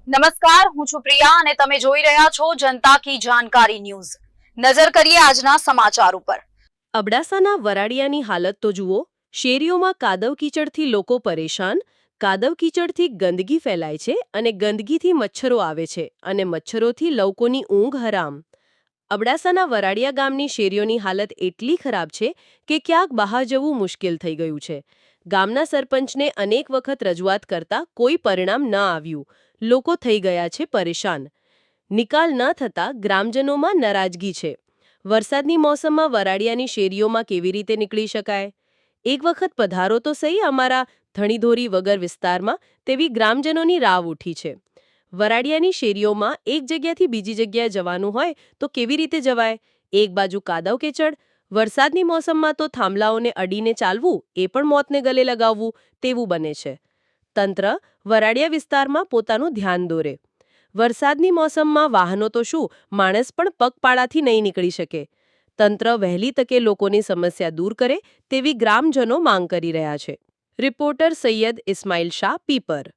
નમસ્કાર, હું છું પ્રિયા અને તમે જોઈ રહ્યા છો જનતા કી જાણકારી ન્યૂઝ। નજર કરીએ આજના સમાચાર ઉપર। અબડાસાના વરાડિયાની હાલત તો જુઓ। શેરીઓમાં કાદવ કીચડથી લોકો પરેશાન। કાદવ કીચડથી ગંદકી ફેલાય છે અને ગંદકીથી મચ્છરો આવે છે અને મચ્છરોથી લોકોની ઊંઘ હરામ। અબડાસાના વરાડિયા ગામની શેરીઓની હાલત એટલી ખરાબ છે કે ક્યાંક બહાર જવું મુશ્કેલ થઈ ગયું છે। ગામના સરપંચને અનેક વખત રજૂઆત કરતા કોઈ પરિણામ ન આવ્યું। લોકો થઈ ગયા છે પરેશાન। નિકાલ ન થતા ગ્રામજનોમાં નારાજગી છે। વરસાદની મોસમમાં વરાડિયાની શેરીઓમાં કેવી રીતે નીકળી શકાય? એક વખત પધારો તો સહી અમારા ધણીધોરી વગર વિસ્તારમાં, તેવી ગ્રામજનોની રાવ ઉઠી છે। વરાડિયાની શેરીઓમાં એક જગ્યાથી બીજી જગ્યાએ જવાનું હોય તો કેવી રીતે જવાય? એક બાજુ કાદવ કેચડ, વરસાદની મોસમમાં તો થાંભલાઓને અડીને ચાલવું એ પણ મોતને ગલે લગાવવું તેવું બને છે। તંત્ર વરાડિયા વિસ્તારમાં પોતાનું ધ્યાન દોરે। વરસાદની મોસમમાં વાહનો તો શું, માણસ પણ પગપાળાથી નહીં નીકળી શકે। તંત્ર વહેલી તકે લોકોની સમસ્યા દૂર કરે તેવી ગ્રામજનો માંગ કરી રહ્યા છે। રિપોર્ટર સૈયદ ઇસ્માઇલ શાહ, પીપર।